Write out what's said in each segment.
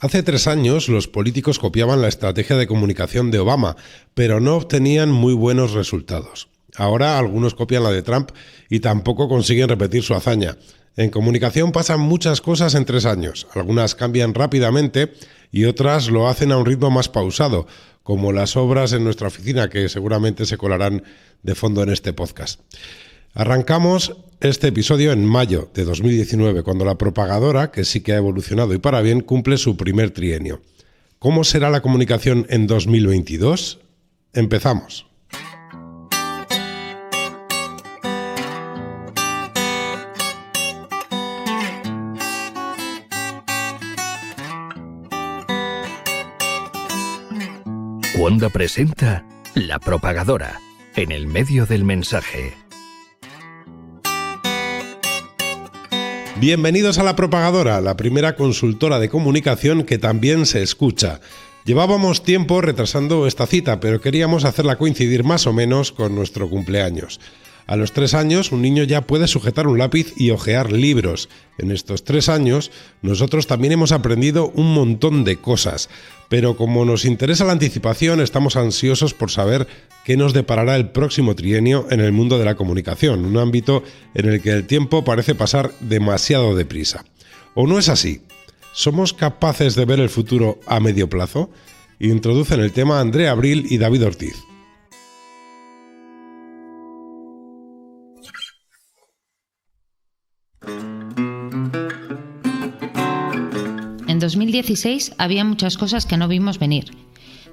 Hace 3 años los políticos copiaban la estrategia de comunicación de Obama, pero no obtenían muy buenos resultados. Ahora algunos copian la de Trump y tampoco consiguen repetir su hazaña. En comunicación pasan muchas cosas en 3 años. Algunas cambian rápidamente y otras lo hacen a un ritmo más pausado, como las obras en nuestra oficina, que seguramente se colarán de fondo en este podcast. Arrancamos este episodio en mayo de 2019, cuando la propagadora, que sí que ha evolucionado y para bien, cumple su primer trienio. ¿Cómo será la comunicación en 2022? Empezamos. Wanda presenta La Propagadora, en el medio del mensaje. Bienvenidos a La Propagadora, la primera consultora de comunicación que también se escucha. Llevábamos tiempo retrasando esta cita, pero queríamos hacerla coincidir más o menos con nuestro cumpleaños. A los 3 años, un niño ya puede sujetar un lápiz y hojear libros. En estos 3 años, nosotros también hemos aprendido un montón de cosas. Pero como nos interesa la anticipación, estamos ansiosos por saber qué nos deparará el próximo trienio en el mundo de la comunicación, un ámbito en el que el tiempo parece pasar demasiado deprisa. ¿O no es así? ¿Somos capaces de ver el futuro a medio plazo? Introducen el tema Andrea Abril y David Ortiz. En 2016 había muchas cosas que no vimos venir.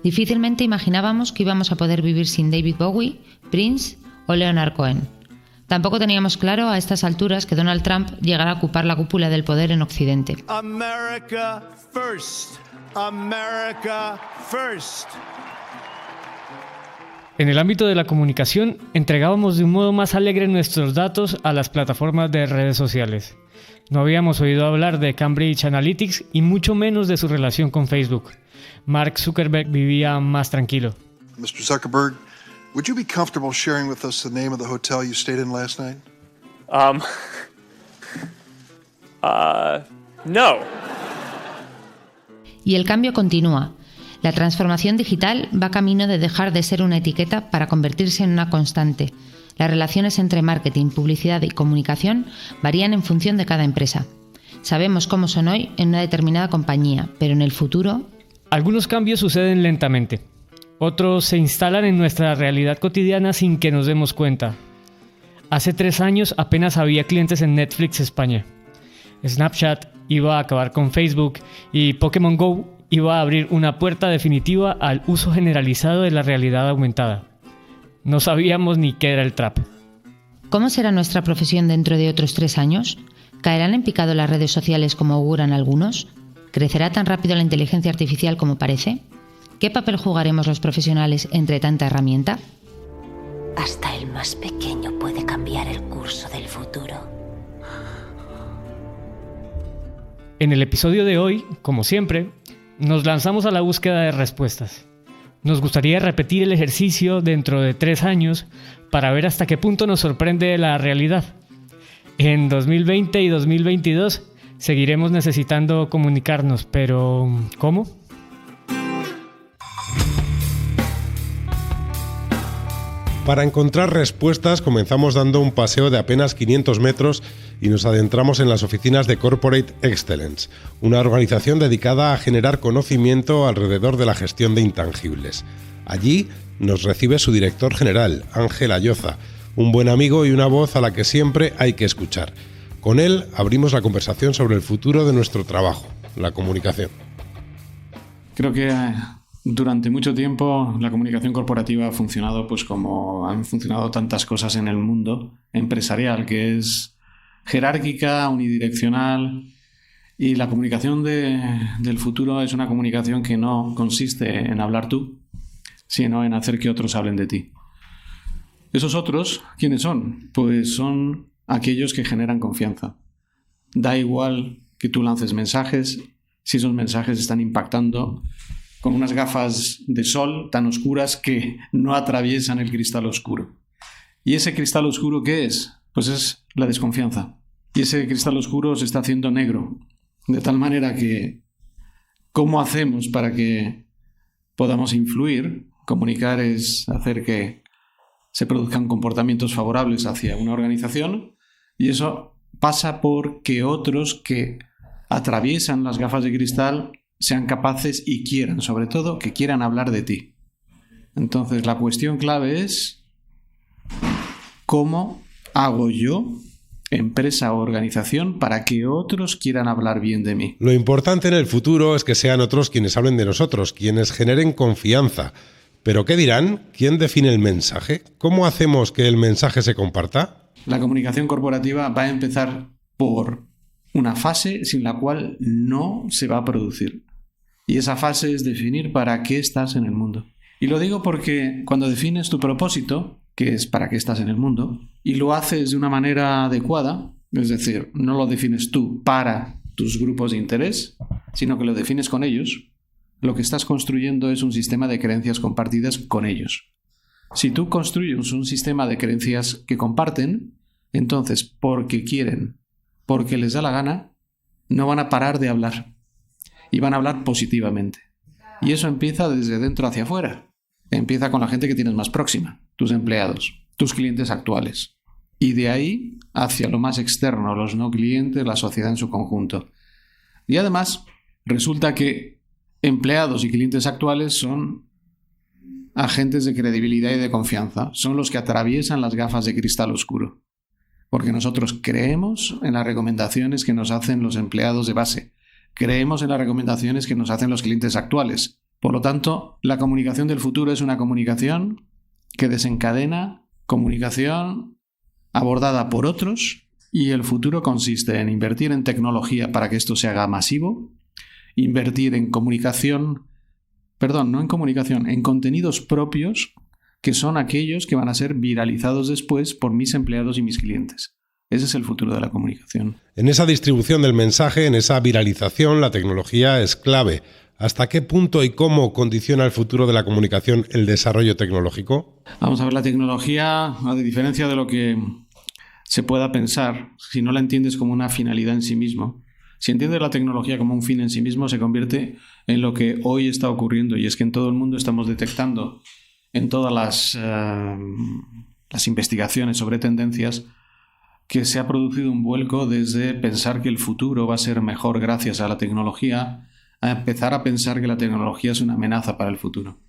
Difícilmente imaginábamos que íbamos a poder vivir sin David Bowie, Prince o Leonard Cohen. Tampoco teníamos claro a estas alturas que Donald Trump llegará a ocupar la cúpula del poder en Occidente. America first. America first. En el ámbito de la comunicación, entregábamos de un modo más alegre nuestros datos a las plataformas de redes sociales. No habíamos oído hablar de Cambridge Analytics y mucho menos de su relación con Facebook. Mark Zuckerberg vivía más tranquilo. Mr. Zuckerberg, would you be comfortable sharing with us the name of the hotel you stayed in last night? No. Y el cambio continúa. La transformación digital va camino de dejar de ser una etiqueta para convertirse en una constante. Las relaciones entre marketing, publicidad y comunicación varían en función de cada empresa. Sabemos cómo son hoy en una determinada compañía, pero en el futuro... Algunos cambios suceden lentamente. Otros se instalan en nuestra realidad cotidiana sin que nos demos cuenta. Hace 3 años apenas había clientes en Netflix España. Snapchat iba a acabar con Facebook y Pokémon Go iba a abrir una puerta definitiva al uso generalizado de la realidad aumentada. No sabíamos ni qué era el trap. ¿Cómo será nuestra profesión dentro de otros 3 años? ¿Caerán en picado las redes sociales como auguran algunos? ¿Crecerá tan rápido la inteligencia artificial como parece? ¿Qué papel jugaremos los profesionales entre tanta herramienta? Hasta el más pequeño puede cambiar el curso del futuro. En el episodio de hoy, como siempre, nos lanzamos a la búsqueda de respuestas. Nos gustaría repetir el ejercicio dentro de 3 años para ver hasta qué punto nos sorprende la realidad. En 2020 y 2022 seguiremos necesitando comunicarnos, pero ¿cómo? Para encontrar respuestas comenzamos dando un paseo de apenas 500 metros y nos adentramos en las oficinas de Corporate Excellence, una organización dedicada a generar conocimiento alrededor de la gestión de intangibles. Allí nos recibe su director general, Ángel Ayoza, un buen amigo y una voz a la que siempre hay que escuchar. Con él abrimos la conversación sobre el futuro de nuestro trabajo, la comunicación. Creo que durante mucho tiempo la comunicación corporativa ha funcionado pues como han funcionado tantas cosas en el mundo empresarial, que es jerárquica, unidireccional, y la comunicación del futuro es una comunicación que no consiste en hablar tú, sino en hacer que otros hablen de ti. ¿Esos otros quiénes son? Pues son aquellos que generan confianza. Da igual que tú lances mensajes, si esos mensajes están impactando con unas gafas de sol tan oscuras que no atraviesan el cristal oscuro. ¿Y ese cristal oscuro qué es? Pues es la desconfianza. Y ese cristal oscuro se está haciendo negro, de tal manera que ¿Cómo hacemos para que podamos influir? Comunicar es hacer que se produzcan comportamientos favorables hacia una organización, y eso pasa por que otros que atraviesan las gafas de cristal sean capaces y quieran, sobre todo, que quieran hablar de ti. Entonces, la cuestión clave es ¿cómo hago yo, empresa o organización, para que otros quieran hablar bien de mí? Lo importante en el futuro es que sean otros quienes hablen de nosotros, quienes generen confianza. ¿Pero qué dirán? ¿Quién define el mensaje? ¿Cómo hacemos que el mensaje se comparta? La comunicación corporativa va a empezar por una fase sin la cual no se va a producir. Y esa fase es definir para qué estás en el mundo. Y lo digo porque cuando defines tu propósito, que es para qué estás en el mundo, y lo haces de una manera adecuada, es decir, no lo defines tú para tus grupos de interés, sino que lo defines con ellos, lo que estás construyendo es un sistema de creencias compartidas con ellos. Si tú construyes un sistema de creencias que comparten, entonces, porque quieren, porque les da la gana, no van a parar de hablar. Y van a hablar positivamente. Y eso empieza desde dentro hacia afuera. Empieza con la gente que tienes más próxima, tus empleados, tus clientes actuales. Y de ahí hacia lo más externo, los no clientes, la sociedad en su conjunto. Y además, resulta que empleados y clientes actuales son agentes de credibilidad y de confianza. Son los que atraviesan las gafas de cristal oscuro. Porque nosotros creemos en las recomendaciones que nos hacen los empleados de base. Creemos en las recomendaciones que nos hacen los clientes actuales. Por lo tanto, la comunicación del futuro es una comunicación que desencadena comunicación abordada por otros, y el futuro consiste en invertir en tecnología para que esto se haga masivo, invertir en en contenidos propios que son aquellos que van a ser viralizados después por mis empleados y mis clientes. Ese es el futuro de la comunicación. En esa distribución del mensaje, en esa viralización, la tecnología es clave. ¿Hasta qué punto y cómo condiciona el futuro de la comunicación el desarrollo tecnológico? Vamos a ver, la tecnología, a diferencia de lo que se pueda pensar, si no la entiendes como una finalidad en sí mismo, si entiendes la tecnología como un fin en sí mismo, se convierte en lo que hoy está ocurriendo, y es que en todo el mundo estamos detectando en todas las investigaciones sobre tendencias que se ha producido un vuelco desde pensar que el futuro va a ser mejor gracias a la tecnología a empezar a pensar que la tecnología es una amenaza para el futuro.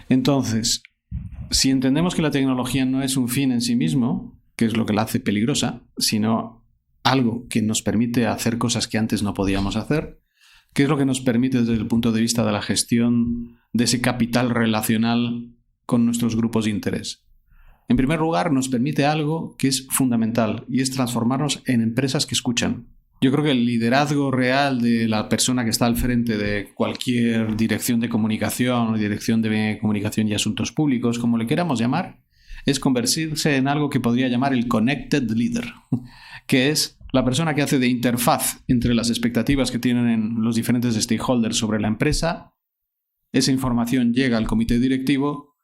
Entonces, si entendemos que la tecnología no es un fin en sí mismo, que es lo que la hace peligrosa, sino algo que nos permite hacer cosas que antes no podíamos hacer, ¿qué es lo que nos permite desde el punto de vista de la gestión de ese capital relacional con nuestros grupos de interés? En primer lugar, nos permite algo que es fundamental, y es transformarnos en empresas que escuchan. Yo creo que el liderazgo real de la persona que está al frente de cualquier dirección de comunicación o dirección de comunicación y asuntos públicos, como le queramos llamar, es convertirse en algo que podría llamar el Connected Leader, que es la persona que hace de interfaz entre las expectativas que tienen los diferentes stakeholders sobre la empresa. Esa información llega al comité directivo,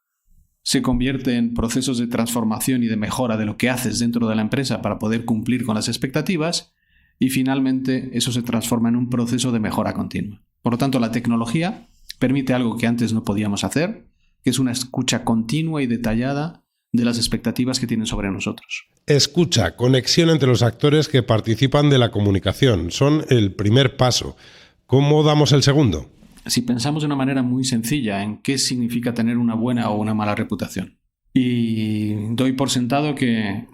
se convierte en procesos de transformación y de mejora de lo que haces dentro de la empresa para poder cumplir con las expectativas, y finalmente eso se transforma en un proceso de mejora continua. Por lo tanto, la tecnología permite algo que antes no podíamos hacer, que es una escucha continua y detallada de las expectativas que tienen sobre nosotros. Escucha, conexión entre los actores que participan de la comunicación. Son el primer paso. ¿Cómo damos el segundo? Si pensamos de una manera muy sencilla en qué significa tener una buena o una mala reputación. Y doy por sentado que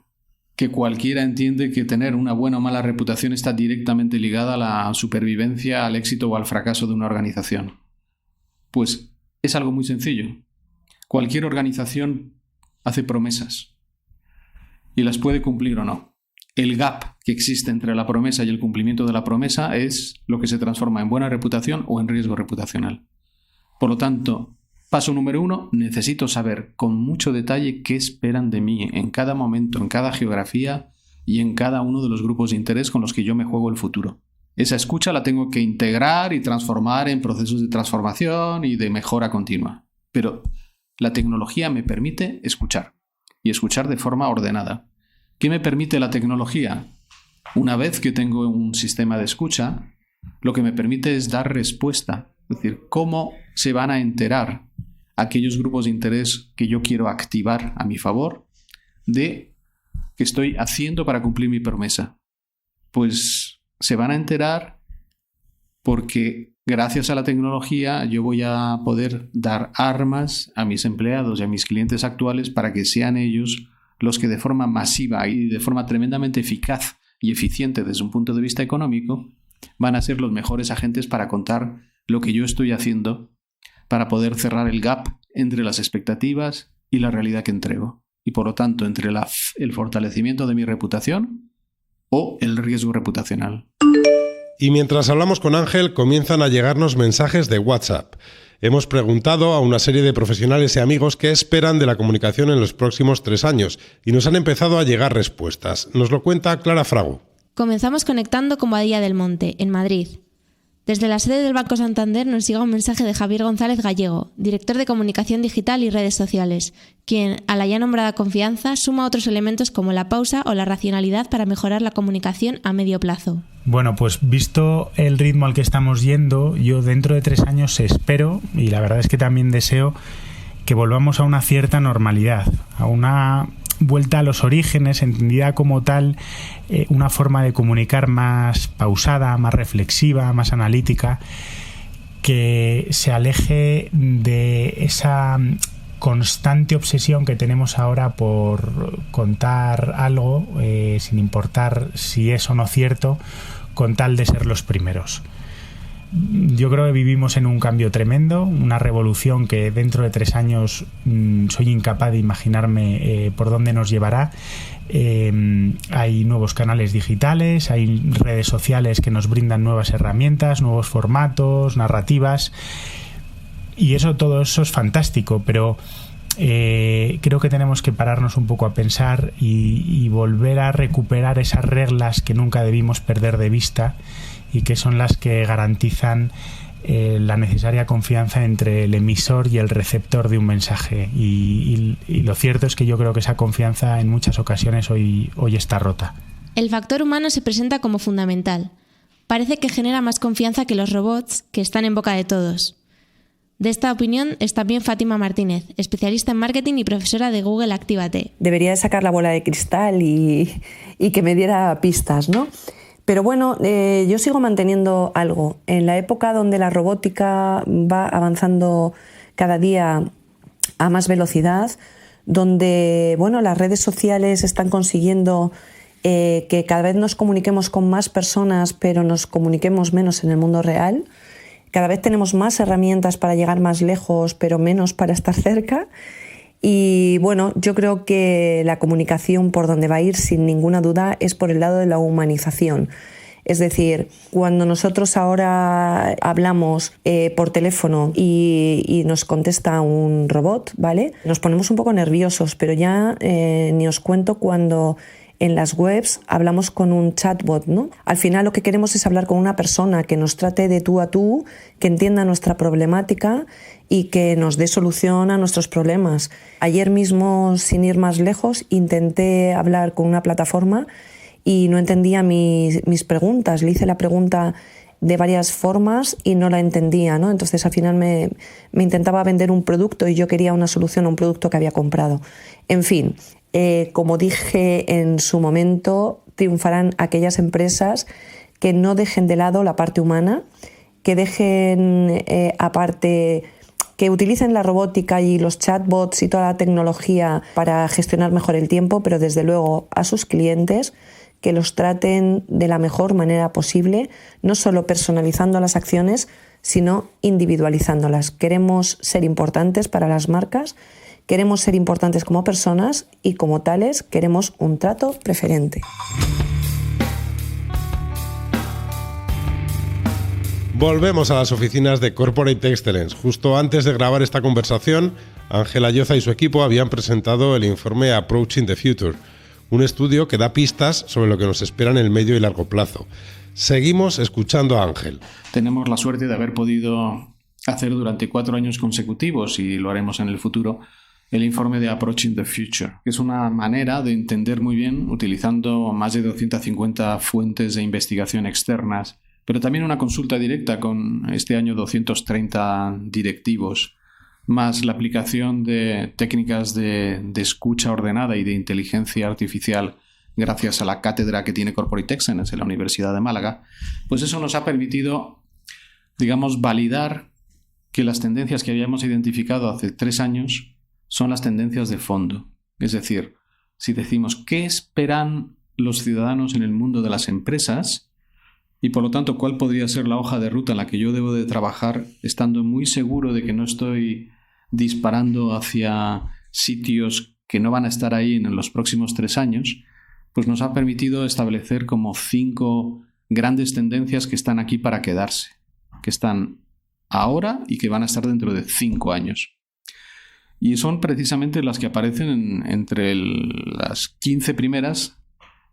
cualquiera entiende que tener una buena o mala reputación está directamente ligada a la supervivencia, al éxito o al fracaso de una organización. Pues es algo muy sencillo. Cualquier organización hace promesas y las puede cumplir o no. El gap que existe entre la promesa y el cumplimiento de la promesa es lo que se transforma en buena reputación o en riesgo reputacional. Por lo tanto, paso número 1, necesito saber con mucho detalle qué esperan de mí en cada momento, en cada geografía y en cada uno de los grupos de interés con los que yo me juego el futuro. Esa escucha la tengo que integrar y transformar en procesos de transformación y de mejora continua. Pero la tecnología me permite escuchar, y escuchar de forma ordenada. ¿Qué me permite la tecnología? Una vez que tengo un sistema de escucha, lo que me permite es dar respuesta. Es decir, cómo se van a enterar aquellos grupos de interés que yo quiero activar a mi favor de qué estoy haciendo para cumplir mi promesa. Pues se van a enterar porque gracias a la tecnología yo voy a poder dar armas a mis empleados y a mis clientes actuales para que sean ellos los que de forma masiva y de forma tremendamente eficaz y eficiente desde un punto de vista económico van a ser los mejores agentes para contar lo que yo estoy haciendo para poder cerrar el gap entre las expectativas y la realidad que entrego. Y por lo tanto, entre el fortalecimiento de mi reputación o el riesgo reputacional. Y mientras hablamos con Ángel, comienzan a llegarnos mensajes de WhatsApp. Hemos preguntado a una serie de profesionales y amigos qué esperan de la comunicación en los próximos 3 años y nos han empezado a llegar respuestas. Nos lo cuenta Clara Frago. Comenzamos conectando con Badía del Monte, en Madrid. Desde la sede del Banco Santander nos llega un mensaje de Javier González Gallego, director de Comunicación Digital y Redes Sociales, quien, a la ya nombrada confianza, suma otros elementos como la pausa o la racionalidad para mejorar la comunicación a medio plazo. Bueno, pues visto el ritmo al que estamos yendo, yo dentro de 3 años espero, y la verdad es que también deseo, que volvamos a una cierta normalidad, a una vuelta a los orígenes, entendida como tal, una forma de comunicar más pausada, más reflexiva, más analítica, que se aleje de esa constante obsesión que tenemos ahora por contar algo, sin importar si es o no cierto, con tal de ser los primeros. Yo creo que vivimos en un cambio tremendo, una revolución que dentro de 3 años soy incapaz de imaginarme por dónde nos llevará. Hay nuevos canales digitales, hay redes sociales que nos brindan nuevas herramientas, nuevos formatos, narrativas, y todo eso es fantástico, pero creo que tenemos que pararnos un poco a pensar y volver a recuperar esas reglas que nunca debimos perder de vista y que son las que garantizan la necesaria confianza entre el emisor y el receptor de un mensaje. Y lo cierto es que yo creo que esa confianza en muchas ocasiones hoy está rota. El factor humano se presenta como fundamental. Parece que genera más confianza que los robots que están en boca de todos. De esta opinión es también Fátima Martínez, especialista en marketing y profesora de Google Actívate. Debería de sacar la bola de cristal y que me diera pistas, ¿no? Pero bueno, yo sigo manteniendo algo. En la época donde la robótica va avanzando cada día a más velocidad, donde las redes sociales están consiguiendo que cada vez nos comuniquemos con más personas, pero nos comuniquemos menos en el mundo real. Cada vez tenemos más herramientas para llegar más lejos, pero menos para estar cerca. Y yo creo que la comunicación por donde va a ir sin ninguna duda es por el lado de la humanización. Es decir, cuando nosotros ahora hablamos por teléfono y nos contesta un robot, ¿vale? Nos ponemos un poco nerviosos, pero ya ni os cuento cuando en las webs hablamos con un chatbot, ¿no? Al final lo que queremos es hablar con una persona que nos trate de tú a tú, que entienda nuestra problemática y que nos dé solución a nuestros problemas. Ayer mismo, sin ir más lejos, intenté hablar con una plataforma y no entendía mis preguntas. Le hice la pregunta de varias formas y no la entendía, ¿no? Entonces al final me intentaba vender un producto y yo quería una solución a un producto que había comprado. En fin, como dije en su momento, triunfarán aquellas empresas que no dejen de lado la parte humana, que dejen aparte, que utilicen la robótica y los chatbots y toda la tecnología para gestionar mejor el tiempo, pero desde luego a sus clientes que los traten de la mejor manera posible, no solo personalizando las acciones, sino individualizándolas. Queremos ser importantes para las marcas, queremos ser importantes como personas y como tales queremos un trato preferente. Volvemos a las oficinas de Corporate Excellence. Justo antes de grabar esta conversación, Ángela Lloza y su equipo habían presentado el informe Approaching the Future, un estudio que da pistas sobre lo que nos espera en el medio y largo plazo. Seguimos escuchando a Ángel. Tenemos la suerte de haber podido hacer durante 4 años consecutivos, y lo haremos en el futuro, el informe de Approaching the Future, que es una manera de entender muy bien, utilizando más de 250 fuentes de investigación externas pero también una consulta directa con este año 230 directivos, más la aplicación de técnicas de escucha ordenada y de inteligencia artificial gracias a la cátedra que tiene Corporate Excellence en la Universidad de Málaga, pues eso nos ha permitido, digamos, validar que las tendencias que habíamos identificado hace 3 años son las tendencias de fondo. Es decir, si decimos qué esperan los ciudadanos en el mundo de las empresas y por lo tanto cuál podría ser la hoja de ruta en la que yo debo de trabajar estando muy seguro de que no estoy disparando hacia sitios que no van a estar ahí en los próximos 3 años, pues nos ha permitido establecer como 5 grandes tendencias que están aquí para quedarse, que están ahora y que van a estar dentro de 5 años. Y son precisamente las que aparecen entre las 15 primeras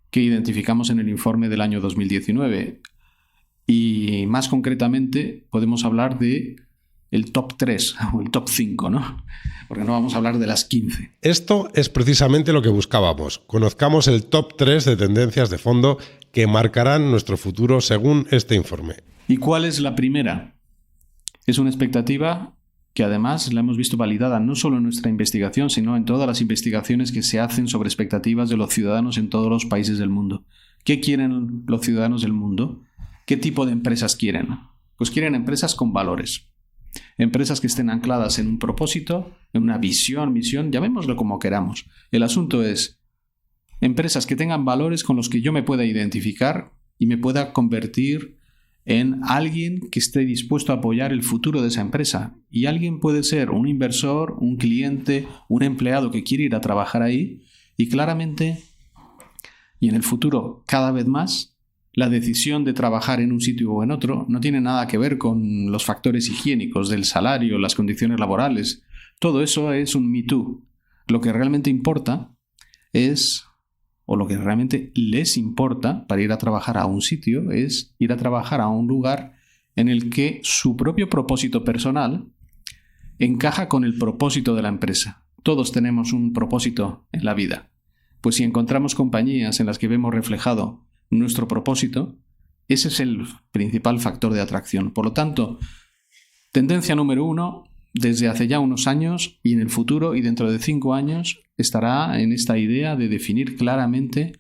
que identificamos en el informe del año 2019. Y más concretamente podemos hablar de el top 3 o el top 5, ¿no? Porque no vamos a hablar de las 15. Esto es precisamente lo que buscábamos. Conozcamos el top 3 de tendencias de fondo que marcarán nuestro futuro según este informe. ¿Y cuál es la primera? Es una expectativa que además la hemos visto validada no solo en nuestra investigación, sino en todas las investigaciones que se hacen sobre expectativas de los ciudadanos en todos los países del mundo. ¿Qué quieren los ciudadanos del mundo? ¿Qué tipo de empresas quieren? Pues quieren empresas con valores. Empresas que estén ancladas en un propósito, en una visión, misión, llamémoslo como queramos. El asunto es empresas que tengan valores con los que yo me pueda identificar y me pueda convertir en alguien que esté dispuesto a apoyar el futuro de esa empresa. Y alguien puede ser un inversor, un cliente, un empleado que quiere ir a trabajar ahí y claramente, y en el futuro cada vez más, la decisión de trabajar en un sitio o en otro no tiene nada que ver con los factores higiénicos del salario, las condiciones laborales. Todo eso es un Me Too. Lo que realmente importa es, o lo que realmente les importa para ir a trabajar a un sitio, es ir a trabajar a un lugar en el que su propio propósito personal encaja con el propósito de la empresa. Todos tenemos un propósito en la vida. Pues si encontramos compañías en las que vemos reflejado nuestro propósito, ese es el principal factor de atracción. Por lo tanto, tendencia número 1, desde hace ya unos años y en el futuro y dentro de 5 años, estará en esta idea de definir claramente,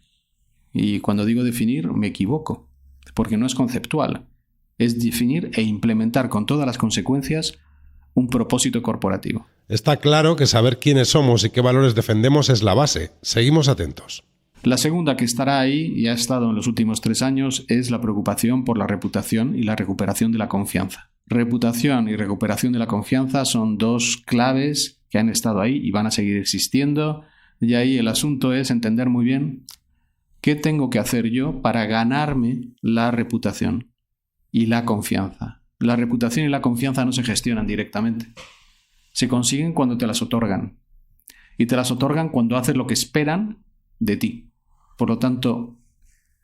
y cuando digo definir me equivoco, porque no es conceptual, es definir e implementar con todas las consecuencias un propósito corporativo. Está claro que saber quiénes somos y qué valores defendemos es la base. Seguimos atentos. La segunda que estará ahí y ha estado en los últimos 3 años es la preocupación por la reputación y la recuperación de la confianza. Reputación y recuperación de la confianza son 2 claves que han estado ahí y van a seguir existiendo, y ahí el asunto es entender muy bien qué tengo que hacer yo para ganarme la reputación y la confianza. La reputación y la confianza no se gestionan directamente. Se consiguen cuando te las otorgan. Y te las otorgan cuando haces lo que esperan de ti. Por lo tanto,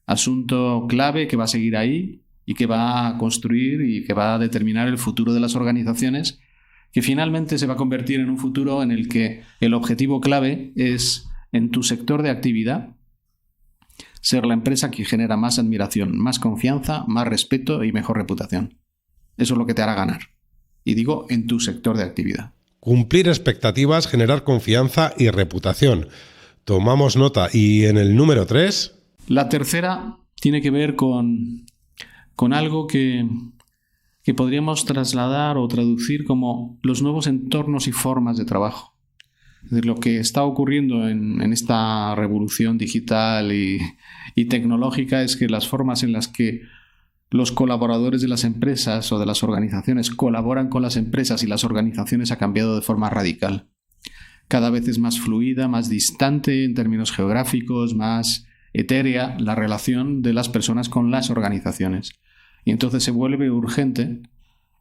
asunto clave que va a seguir ahí y que va a construir y que va a determinar el futuro de las organizaciones, que finalmente se va a convertir en un futuro en el que el objetivo clave es, en tu sector de actividad, ser la empresa que genera más admiración, más confianza, más respeto y mejor reputación. Eso es lo que te hará ganar. Y digo, en tu sector de actividad. Cumplir expectativas, generar confianza y reputación. Tomamos nota. ¿Y en el número 3? La tercera tiene que ver con algo que podríamos trasladar o traducir como los nuevos entornos y formas de trabajo. Es decir, lo que está ocurriendo en esta revolución digital y tecnológica es que las formas en las que los colaboradores de las empresas o de las organizaciones colaboran con las empresas y las organizaciones ha cambiado de forma radical. Cada vez es más fluida, más distante en términos geográficos, más etérea la relación de las personas con las organizaciones. Y entonces se vuelve urgente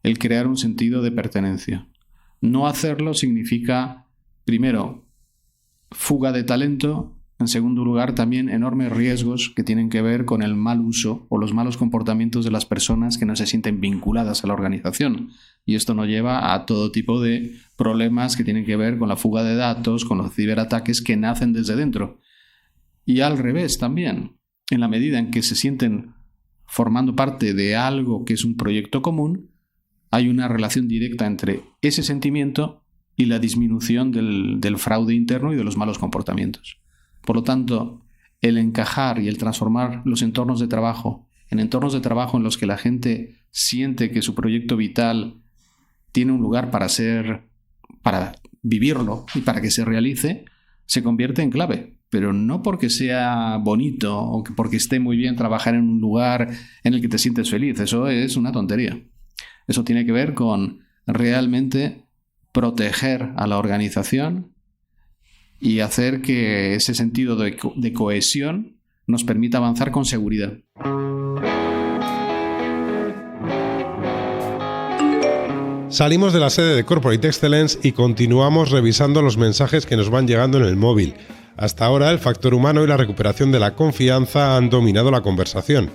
el crear un sentido de pertenencia. No hacerlo significa, primero, fuga de talento. En segundo lugar, también enormes riesgos que tienen que ver con el mal uso o los malos comportamientos de las personas que no se sienten vinculadas a la organización. Y esto nos lleva a todo tipo de problemas que tienen que ver con la fuga de datos, con los ciberataques que nacen desde dentro. Y al revés también, en la medida en que se sienten formando parte de algo que es un proyecto común, hay una relación directa entre ese sentimiento y la disminución del fraude interno y de los malos comportamientos. Por lo tanto, el encajar y el transformar los entornos de trabajo en entornos de trabajo en los que la gente siente que su proyecto vital tiene un lugar para vivirlo y para que se realice, se convierte en clave. Pero no porque sea bonito o porque esté muy bien trabajar en un lugar en el que te sientes feliz. Eso es una tontería. Eso tiene que ver con realmente proteger a la organización y hacer que ese sentido de cohesión nos permita avanzar con seguridad. Salimos de la sede de Corporate Excellence y continuamos revisando los mensajes que nos van llegando en el móvil. Hasta ahora el factor humano y la recuperación de la confianza han dominado la conversación.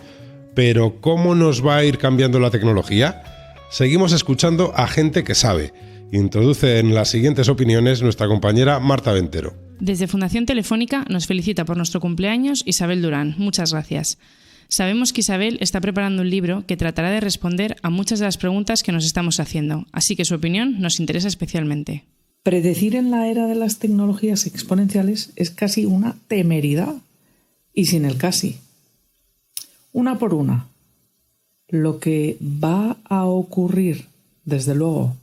Pero ¿cómo nos va a ir cambiando la tecnología? Seguimos escuchando a gente que sabe. Introduce en las siguientes opiniones nuestra compañera Marta Ventero. Desde Fundación Telefónica nos felicita por nuestro cumpleaños Isabel Durán. Muchas gracias. Sabemos que Isabel está preparando un libro que tratará de responder a muchas de las preguntas que nos estamos haciendo, así que su opinión nos interesa especialmente. Predecir en la era de las tecnologías exponenciales es casi una temeridad, y sin el casi. Una por una. Lo que va a ocurrir, desde luego,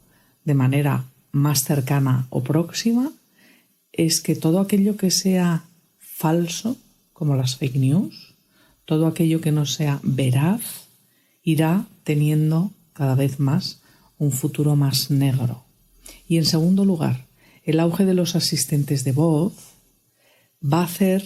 de manera más cercana o próxima, es que todo aquello que sea falso, como las fake news, todo aquello que no sea veraz, irá teniendo cada vez más un futuro más negro. Y en segundo lugar, el auge de los asistentes de voz va a hacer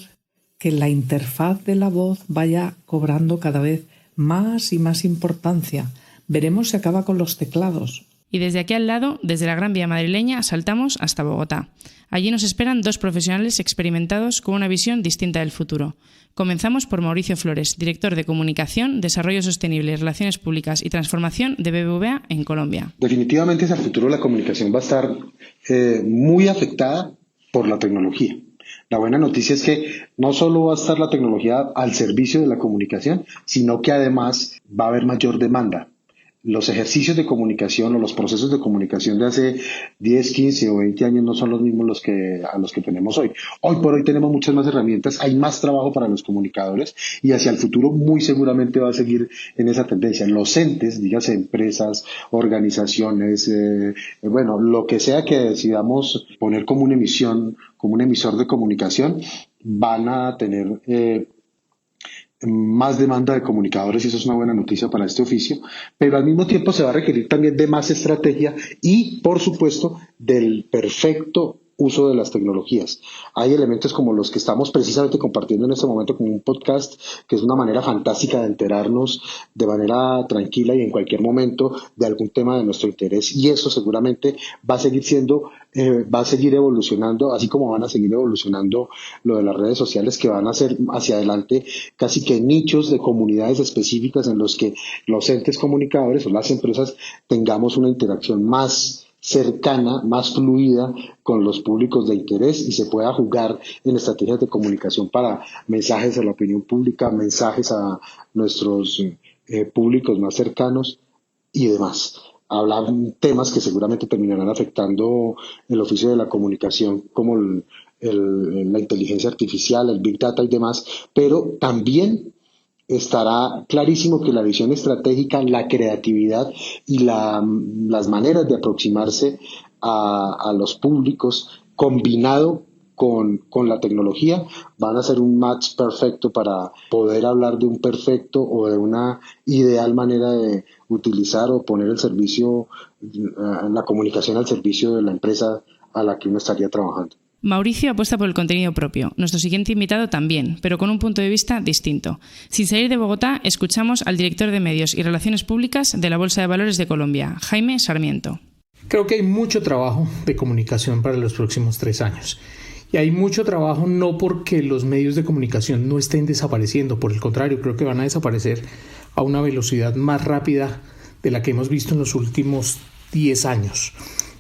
que la interfaz de la voz vaya cobrando cada vez más y más importancia. Veremos si acaba con los teclados. Y desde aquí al lado, desde la Gran Vía madrileña, saltamos hasta Bogotá. Allí nos esperan dos profesionales experimentados con una visión distinta del futuro. Comenzamos por Mauricio Flores, director de Comunicación, Desarrollo Sostenible, Relaciones Públicas y Transformación de BBVA en Colombia. Definitivamente el futuro de la comunicación va a estar muy afectada por la tecnología. La buena noticia es que no solo va a estar la tecnología al servicio de la comunicación, sino que además va a haber mayor demanda. Los ejercicios de comunicación o los procesos de comunicación de hace 10, 15 o 20 años no son los mismos a los que tenemos hoy. Hoy por hoy tenemos muchas más herramientas, hay más trabajo para los comunicadores y hacia el futuro muy seguramente va a seguir en esa tendencia. Los entes, dígase empresas, organizaciones, lo que sea que decidamos poner como una emisión, como un emisor de comunicación, van a tener más demanda de comunicadores y eso es una buena noticia para este oficio, pero al mismo tiempo se va a requerir también de más estrategia y, por supuesto, del perfecto uso de las tecnologías. Hay elementos como los que estamos precisamente compartiendo en este momento como un podcast, que es una manera fantástica de enterarnos de manera tranquila y en cualquier momento de algún tema de nuestro interés, y eso seguramente va a seguir evolucionando, así como van a seguir evolucionando lo de las redes sociales, que van a ser hacia adelante casi que nichos de comunidades específicas en los que los entes comunicadores o las empresas tengamos una interacción más cercana, más fluida con los públicos de interés y se pueda jugar en estrategias de comunicación para mensajes a la opinión pública, mensajes a nuestros públicos más cercanos y demás. Hablar temas que seguramente terminarán afectando el oficio de la comunicación como la inteligencia artificial, el Big Data y demás, pero también estará clarísimo que la visión estratégica, la creatividad y las maneras de aproximarse a los públicos combinado con la tecnología van a ser un match perfecto para poder hablar de un perfecto o de una ideal manera de utilizar o poner el servicio, la comunicación al servicio de la empresa a la que uno estaría trabajando. Mauricio apuesta por el contenido propio. Nuestro siguiente invitado también, pero con un punto de vista distinto. Sin salir de Bogotá, escuchamos al director de Medios y Relaciones Públicas de la Bolsa de Valores de Colombia, Jaime Sarmiento. Creo que hay mucho trabajo de comunicación para los próximos 3 años. Y hay mucho trabajo no porque los medios de comunicación no estén desapareciendo, por el contrario, creo que van a desaparecer a una velocidad más rápida de la que hemos visto en los últimos 10 años.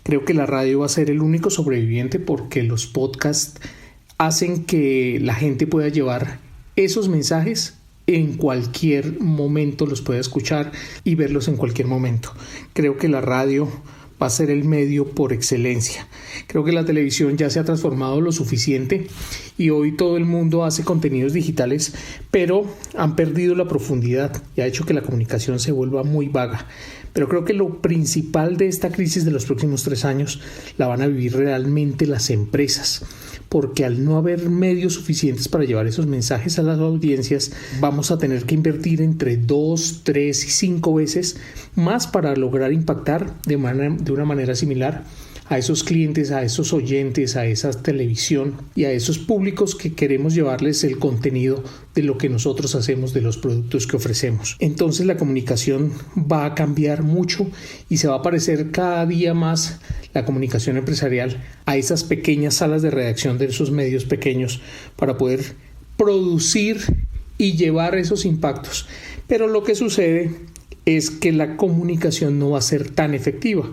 Creo que la radio va a ser el único sobreviviente porque los podcasts hacen que la gente pueda llevar esos mensajes en cualquier momento los pueda escuchar y verlos en cualquier momento. Creo que la radio va a ser el medio por excelencia. Creo que la televisión ya se ha transformado lo suficiente y hoy todo el mundo hace contenidos digitales, pero han perdido la profundidad y ha hecho que la comunicación se vuelva muy vaga. Pero creo que lo principal de esta crisis de los próximos 3 años la van a vivir realmente las empresas, porque al no haber medios suficientes para llevar esos mensajes a las audiencias, vamos a tener que invertir entre 2, 3 y 5 veces más para lograr impactar de una manera similar a esos clientes, a esos oyentes, a esa televisión y a esos públicos que queremos llevarles el contenido de lo que nosotros hacemos, de los productos que ofrecemos. Entonces la comunicación va a cambiar mucho y se va a parecer cada día más la comunicación empresarial a esas pequeñas salas de redacción de esos medios pequeños para poder producir y llevar esos impactos. Pero lo que sucede es que la comunicación no va a ser tan efectiva,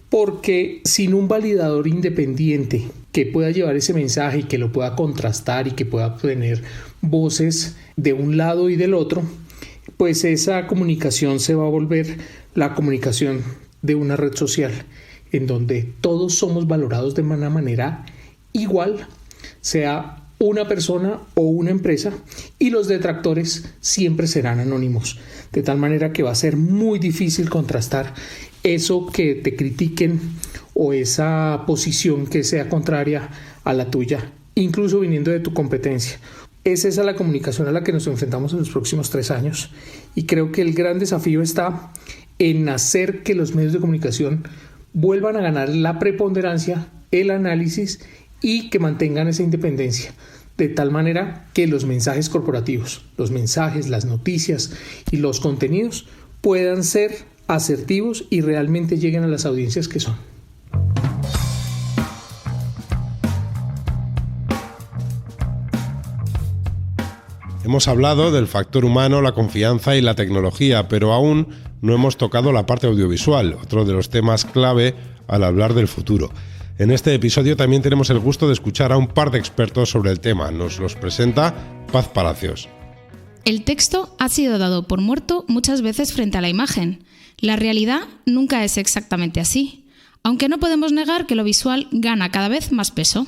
porque sin un validador independiente que pueda llevar ese mensaje y que lo pueda contrastar y que pueda tener voces de un lado y del otro, pues esa comunicación se va a volver la comunicación de una red social en donde todos somos valorados de una manera igual, sea una persona o una empresa, y los detractores siempre serán anónimos, de tal manera que va a ser muy difícil contrastar eso que te critiquen o esa posición que sea contraria a la tuya, incluso viniendo de tu competencia. Es esa la comunicación a la que nos enfrentamos en los próximos 3 años, y creo que el gran desafío está en hacer que los medios de comunicación vuelvan a ganar la preponderancia, el análisis, y que mantengan esa independencia, de tal manera que los mensajes corporativos, los mensajes, las noticias y los contenidos puedan ser asertivos y realmente lleguen a las audiencias que son. Hemos hablado del factor humano, la confianza y la tecnología, pero aún no hemos tocado la parte audiovisual, otro de los temas clave al hablar del futuro. En este episodio también tenemos el gusto de escuchar a un par de expertos sobre el tema. Nos los presenta Paz Palacios. El texto ha sido dado por muerto muchas veces frente a la imagen. La realidad nunca es exactamente así, aunque no podemos negar que lo visual gana cada vez más peso.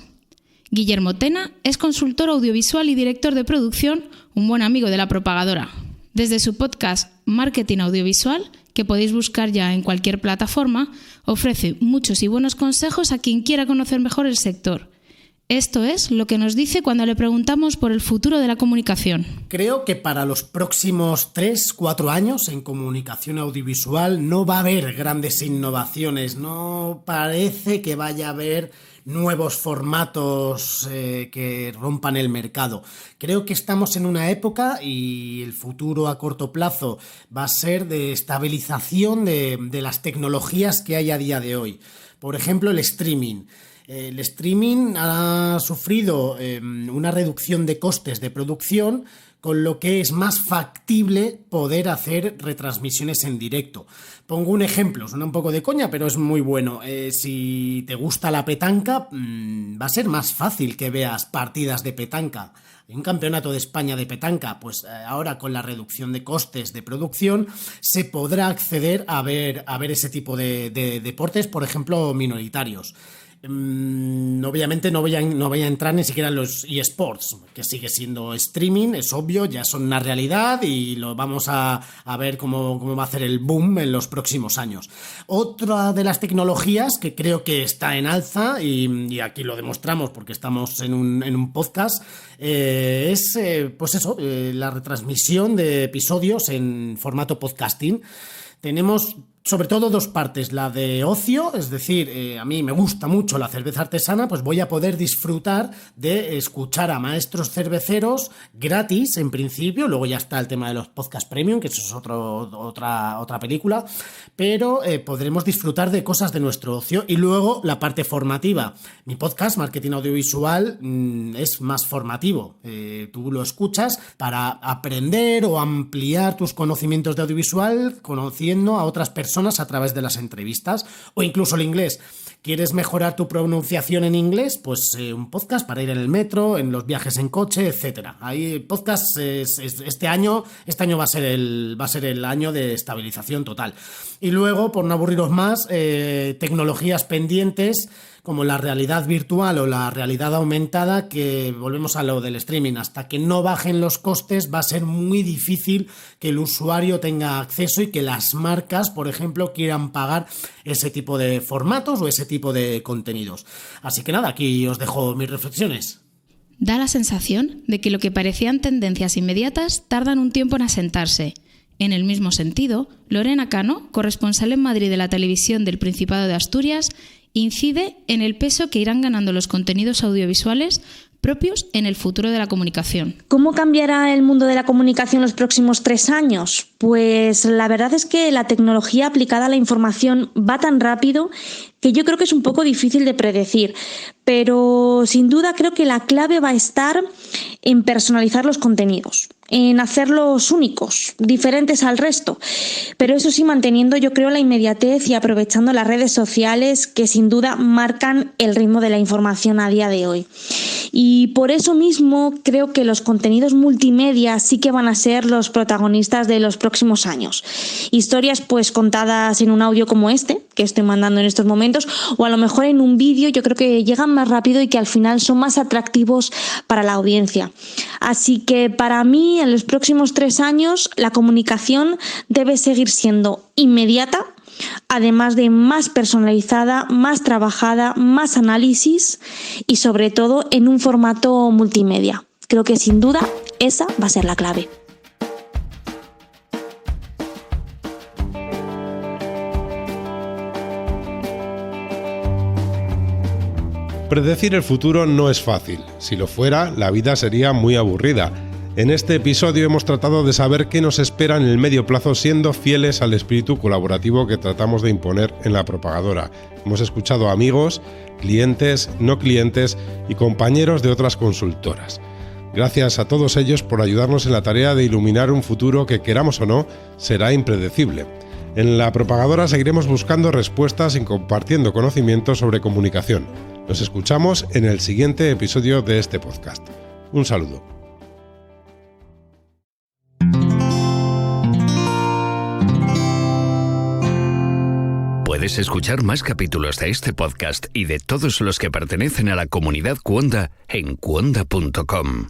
Guillermo Tena es consultor audiovisual y director de producción, un buen amigo de La Propagadora. Desde su podcast Marketing Audiovisual, que podéis buscar ya en cualquier plataforma, ofrece muchos y buenos consejos a quien quiera conocer mejor el sector. Esto es lo que nos dice cuando le preguntamos por el futuro de la comunicación. Creo que para los próximos 3-4 años en comunicación audiovisual no va a haber grandes innovaciones, no parece que vaya a haber nuevos formatos que rompan el mercado. Creo que estamos en una época y el futuro a corto plazo va a ser de estabilización de las tecnologías que hay a día de hoy. Por ejemplo, el streaming. El streaming ha sufrido una reducción de costes de producción, con lo que es más factible poder hacer retransmisiones en directo. Pongo un ejemplo, suena un poco de coña, pero es muy bueno. Si te gusta la petanca, va a ser más fácil que veas partidas de petanca. Hay un campeonato de España de petanca, pues ahora con la reducción de costes de producción se podrá acceder a ver ese tipo de deportes, por ejemplo, minoritarios. Obviamente no voy a entrar ni siquiera en los eSports, que sigue siendo streaming, es obvio, ya son una realidad y lo vamos a ver cómo va a hacer el boom en los próximos años. Otra de las tecnologías que creo que está en alza, y aquí lo demostramos porque estamos en un podcast, es la retransmisión de episodios en formato podcasting. Tenemos sobre todo 2 partes, la de ocio, es decir, a mí me gusta mucho la cerveza artesana, pues voy a poder disfrutar de escuchar a maestros cerveceros gratis en principio, luego ya está el tema de los podcast premium, que eso es otra película, pero podremos disfrutar de cosas de nuestro ocio. Y luego la parte formativa, mi podcast Marketing Audiovisual es más formativo, tú lo escuchas para aprender o ampliar tus conocimientos de audiovisual conociendo a otras personas personas a través de las entrevistas, o incluso el inglés. ¿Quieres mejorar tu pronunciación en inglés? Pues un podcast para ir en el metro, en los viajes en coche, etcétera. Ahí podcast este año va a ser el año de estabilización total. Y luego, por no aburriros más, tecnologías pendientes como la realidad virtual o la realidad aumentada, que volvemos a lo del streaming. Hasta que no bajen los costes va a ser muy difícil que el usuario tenga acceso y que las marcas, por ejemplo, quieran pagar ese tipo de formatos o ese tipo de contenidos. Así que nada, aquí os dejo mis reflexiones. Da la sensación de que lo que parecían tendencias inmediatas tardan un tiempo en asentarse. En el mismo sentido, Lorena Cano, corresponsal en Madrid de la televisión del Principado de Asturias, incide en el peso que irán ganando los contenidos audiovisuales propios en el futuro de la comunicación. ¿Cómo cambiará el mundo de la comunicación los próximos 3 años? Pues la verdad es que la tecnología aplicada a la información va tan rápido que yo creo que es un poco difícil de predecir, pero sin duda creo que la clave va a estar en personalizar los contenidos, en hacerlos únicos, diferentes al resto, pero eso sí manteniendo, yo creo, la inmediatez y aprovechando las redes sociales que sin duda marcan el ritmo de la información a día de hoy. Y por eso mismo creo que los contenidos multimedia sí que van a ser los protagonistas de los próximos años. Historias pues contadas en un audio como este, que estoy mandando en estos momentos, o a lo mejor en un vídeo, yo creo que llegan más rápido y que al final son más atractivos para la audiencia. Así que para mí, en los próximos 3 años, la comunicación debe seguir siendo inmediata, además de más personalizada, más trabajada, más análisis y sobre todo en un formato multimedia. Creo que sin duda esa va a ser la clave. Predecir el futuro no es fácil. Si lo fuera, la vida sería muy aburrida. En este episodio hemos tratado de saber qué nos espera en el medio plazo, siendo fieles al espíritu colaborativo que tratamos de imponer en La Propagadora. Hemos escuchado a amigos, clientes, no clientes y compañeros de otras consultoras. Gracias a todos ellos por ayudarnos en la tarea de iluminar un futuro que, queramos o no, será impredecible. En La Propagadora seguiremos buscando respuestas y compartiendo conocimientos sobre comunicación. Nos escuchamos en el siguiente episodio de este podcast. Un saludo. Puedes escuchar más capítulos de este podcast y de todos los que pertenecen a la comunidad Cuonda en cuonda.com.